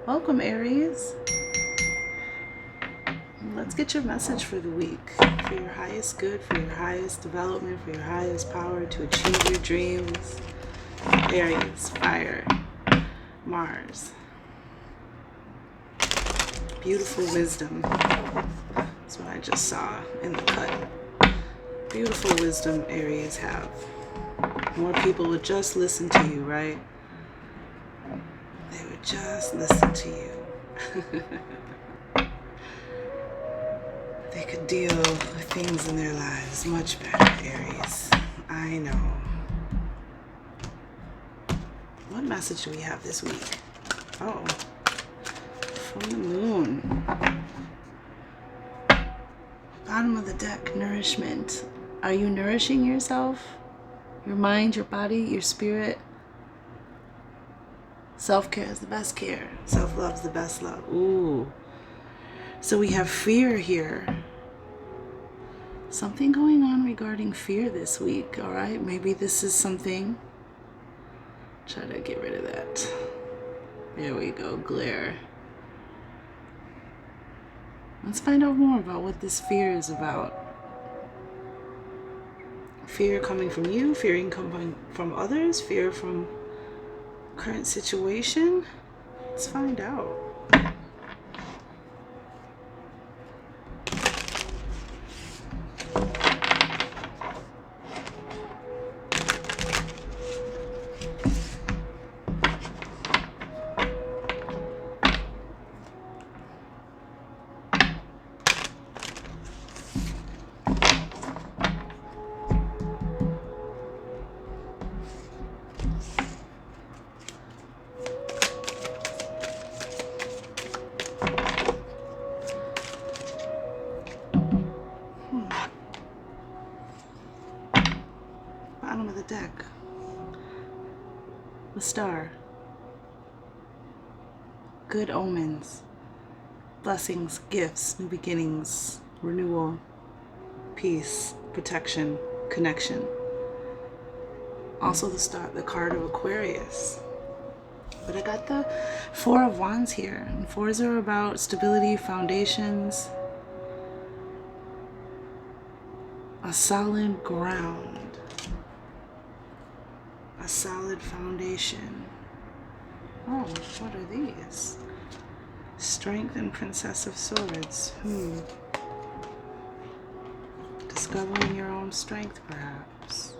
Welcome, Aries. Let's get your message for the week. For your highest good, for your highest development, for your highest power to achieve your dreams. Aries, fire, Mars. Beautiful wisdom. That's what I just saw in the cut. Beautiful wisdom Aries have. More people would just listen to you, right? They would just listen to you. They could deal with things in their lives much better, Aries. I know. What message do we have this week? Oh, from the moon. Bottom of the deck, nourishment. Are you nourishing yourself? Your mind, your body, your spirit? Self-care is the best care. Self-love is the best love. Ooh. So we have fear here. Something going on regarding fear this week, all right? Maybe this is something. Try to get rid of that. There we go, glare. Let's find out more about what this fear is about. Fear coming from you, fearing coming from others, fear from current situation. Let's find out. Bottom of the deck. The star. Good omens. Blessings, gifts, new beginnings, renewal, peace, protection, connection. Also the card of Aquarius. But I got the Four of Wands here. And fours are about stability, foundations, a solid ground. A solid foundation. Oh, what are these? Strength and Princess of Swords. Discovering your own strength, perhaps.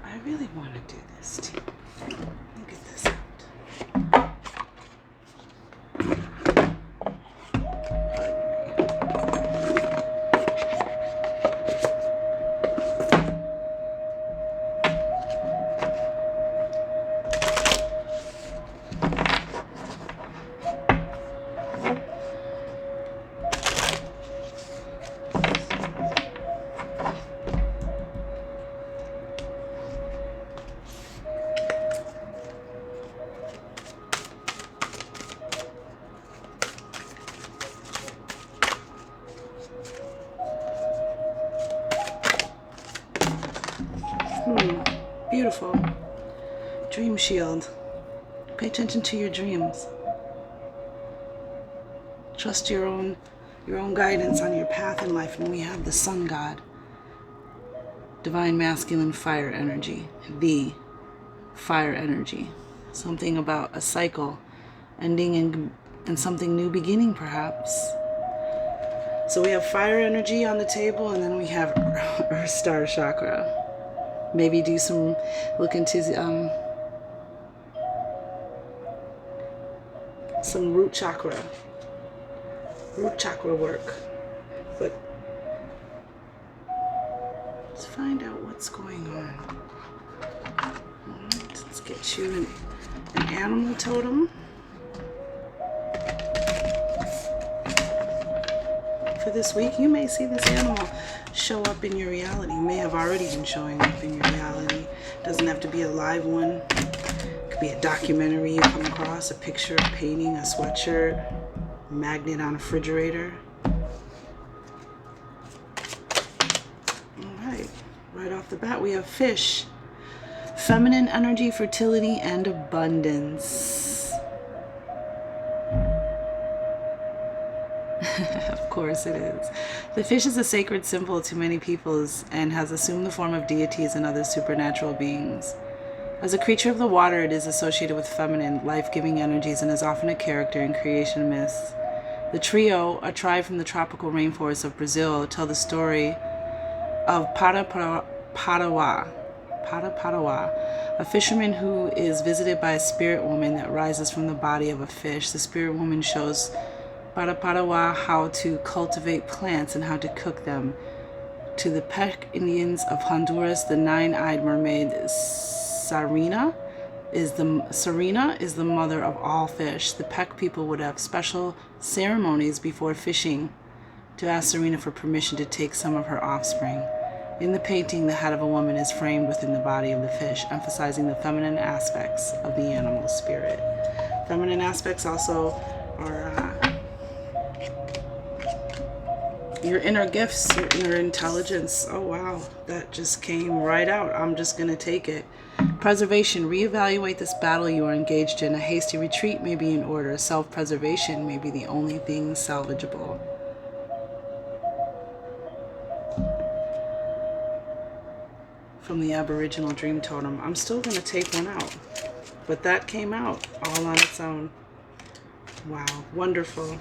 I really want to do this too. Let me get this out. Beautiful. Dream shield. Pay attention to your dreams. Trust your own guidance on your path in life. And we have the sun god. Divine masculine fire energy. The fire energy. Something about a cycle ending and something new beginning, perhaps. So we have fire energy on the table, and then we have Earth Star chakra. Maybe do some, look into some root chakra work. But let's find out what's going on. All right, let's get you an animal totem. For this week, you may see this animal show up in your reality. You may have already been showing up in your reality. Doesn't have to be a live one. It could be a documentary you come across, a picture, a painting, a sweatshirt, a magnet on a refrigerator. All right, right off the bat we have fish. feminine energy, fertility, and abundance. Of course it is. The fish is a sacred symbol to many peoples and has assumed the form of deities and other supernatural beings. As a creature of the water, it is associated with feminine, life-giving energies and is often a character in creation myths. The trio, a tribe from the tropical rainforests of Brazil, tell the story of Patawa, a fisherman who is visited by a spirit woman that rises from the body of a fish. The spirit woman shows Patawa how to cultivate plants and how to cook them. To the Peck Indians of Honduras, the nine-eyed mermaid Sarina is the mother of all fish. The Peck people would have special ceremonies before fishing to ask Serena for permission to take some of her offspring. In the painting, the head of a woman is framed within the body of the fish, emphasizing the feminine aspects of the animal spirit. Feminine aspects also are your inner gifts, your inner intelligence. Oh wow, that just came right out. I'm just going to take it. Preservation. Reevaluate this battle you are engaged in. A hasty retreat may be in order. Self-preservation may be the only thing salvageable. From the Aboriginal Dream Totem. I'm still going to take one out, but that came out all on its own. Wow, wonderful.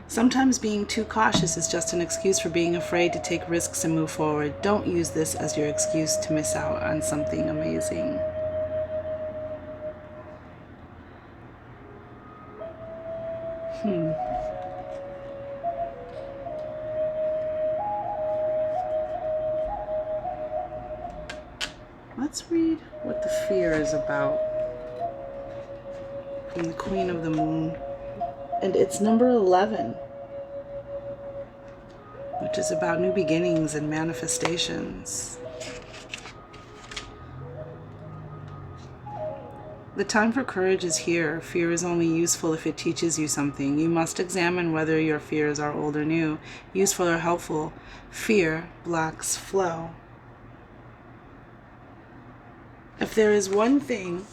Sometimes being too cautious is just an excuse for being afraid to take risks and move forward. Don't use this as your excuse to miss out on something amazing. Let's read what the fear is about from the Queen of the Moon. And it's number 11, which is about new beginnings and manifestations. The time for courage is here. Fear is only useful if it teaches you something. You must examine whether your fears are old or new, useful or helpful. Fear blocks flow. If there is one thing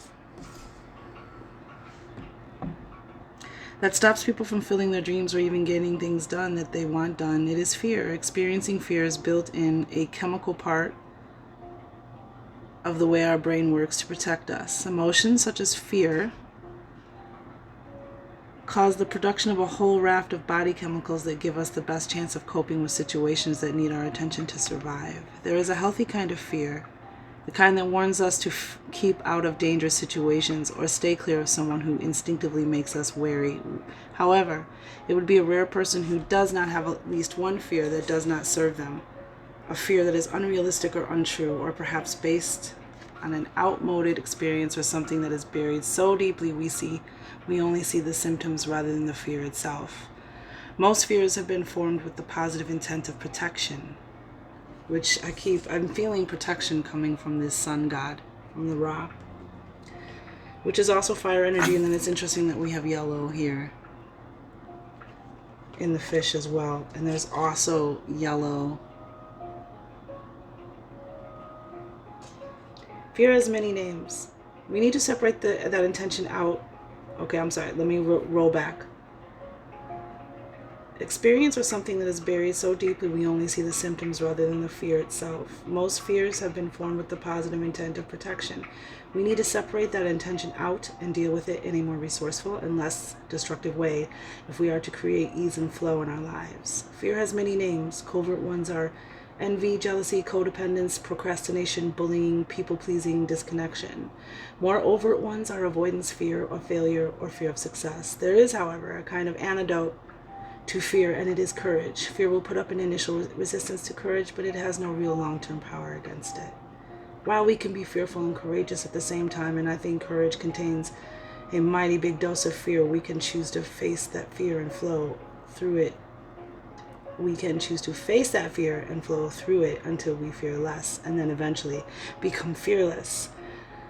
that stops people from fulfilling their dreams or even getting things done that they want done, it is fear. Experiencing fear is built in a chemical part of the way our brain works to protect us. Emotions such as fear cause the production of a whole raft of body chemicals that give us the best chance of coping with situations that need our attention to survive. There is a healthy kind of fear, the kind that warns us to keep out of dangerous situations or stay clear of someone who instinctively makes us wary. However, it would be a rare person who does not have at least one fear that does not serve them. A fear that is unrealistic or untrue, or perhaps based on an outmoded experience or something that is buried so deeply we only see the symptoms rather than the fear itself. Most fears have been formed with the positive intent of protection, which I'm feeling protection coming from this sun god, from the Ra, which is also fire energy. And then it's interesting that we have yellow here in the fish as well. And there's also yellow. Fear has many names. We need to separate that intention out. Okay, I'm sorry. Let me roll back. Experience or something that is buried so deeply we only see the symptoms rather than the fear itself. Most fears have been formed with the positive intent of protection. We need to separate that intention out and deal with it in a more resourceful and less destructive way if we are to create ease and flow in our lives. Fear has many names. Covert ones are envy, jealousy, codependence, procrastination, bullying, people-pleasing, disconnection. More overt ones are avoidance fear or failure or fear of success. There is, however, a kind of antidote to fear, and it is courage. Fear will put up an initial resistance to courage, but it has no real long-term power against it. While we can be fearful and courageous at the same time, and I think courage contains a mighty big dose of fear, we can choose to face that fear and flow through it. We can choose to face that fear and flow through it until we fear less, and then eventually become fearless.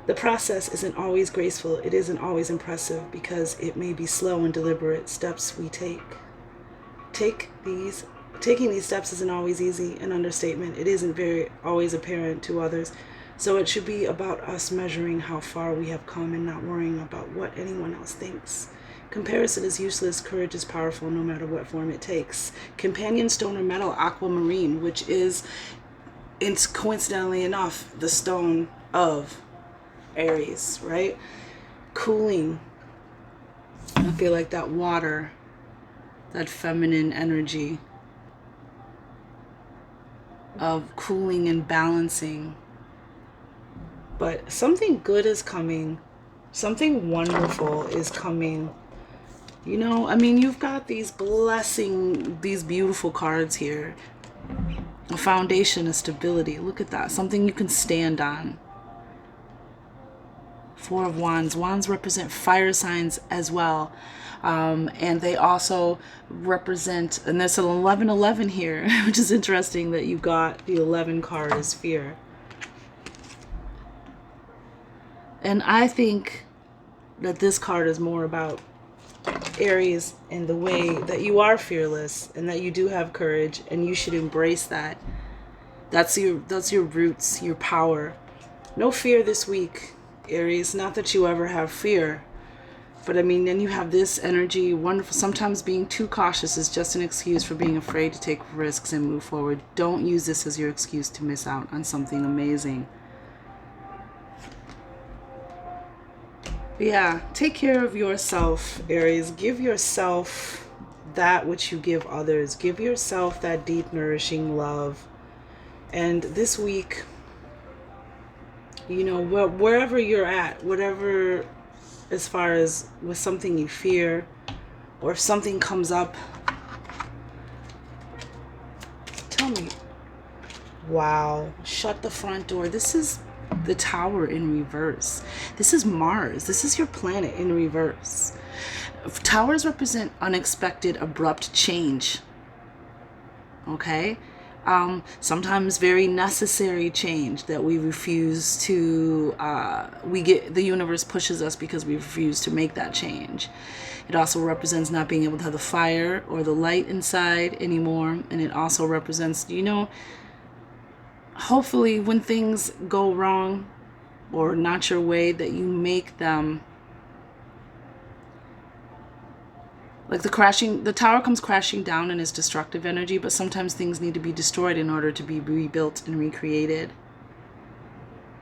The process isn't always graceful, it isn't always impressive, because it may be slow and deliberate steps we take. Taking these steps isn't always easy, an understatement. It isn't very always apparent to others. So it should be about us measuring how far we have come and not worrying about what anyone else thinks. Comparison is useless. Courage is powerful no matter what form it takes. Companion stone or metal, aquamarine, which is, it's coincidentally enough, the stone of Aries, right? Cooling. I feel like that water, that feminine energy of cooling and balancing. But something good is coming. Something wonderful is coming. You know, I mean, you've got these these beautiful cards here. A foundation of stability. Look at that. Something you can stand on. Four of Wands. Wands represent fire signs as well. And they also represent, and there's an 1111 here, which is interesting that you got the 11 card as fear. And I think that this card is more about Aries and the way that you are fearless and that you do have courage, and you should embrace that. That's your roots, your power. No fear this week, Aries. Not that you ever have fear, but I mean, then you have this energy, wonderful. Sometimes being too cautious is just an excuse for being afraid to take risks and move forward. Don't use this as your excuse to miss out on something amazing. Yeah, take care of yourself, Aries. Give yourself that which you give others. Give yourself that deep, nourishing love. And this week, you know, wherever you're at, whatever, as far as with something you fear, or if something comes up, tell me. Wow, shut the front door. This is the Tower in reverse. This is Mars. This is your planet in reverse. Towers represent unexpected, abrupt change. Okay? Sometimes very necessary change that we refuse to, the universe pushes us because we refuse to make that change. It also represents not being able to have the fire or the light inside anymore. And it also represents, you know, hopefully when things go wrong or not your way, that you make them, like the tower comes crashing down and is destructive energy, but sometimes things need to be destroyed in order to be rebuilt and recreated.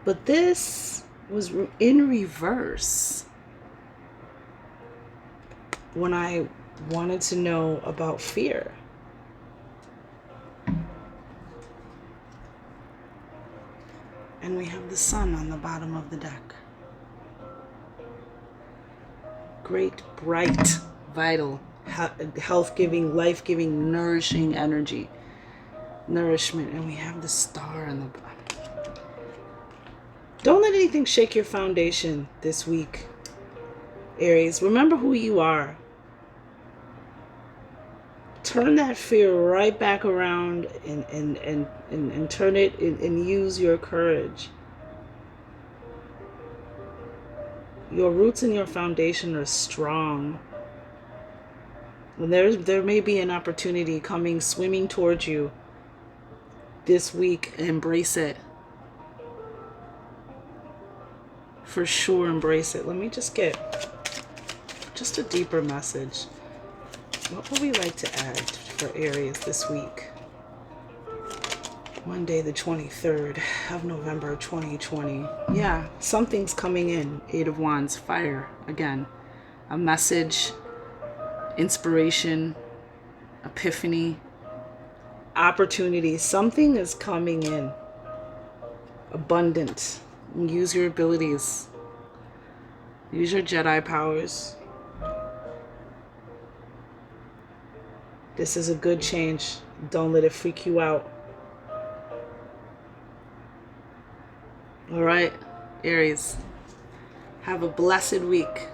But this was in reverse when I wanted to know about fear. And we have the sun on the bottom of the deck. Great, bright, vital, health-giving, life-giving, nourishing energy. Nourishment. And we have the star on the bottom. Don't let anything shake your foundation this week, Aries. Remember who you are. Turn that fear right back around and turn it and use your courage. Your roots and your foundation are strong. And there may be an opportunity coming swimming towards you this week. Embrace it. For sure, embrace it. Let me just get just a deeper message. What would we like to add for Aries this week? Monday the 23rd of November 2020. Yeah, something's coming in. Eight of Wands, fire again. A message, inspiration, epiphany, opportunity. Something is coming in. Abundant. Use your abilities. Use your Jedi powers. This is a good change. Don't let it freak you out. All right, Aries. Have a blessed week.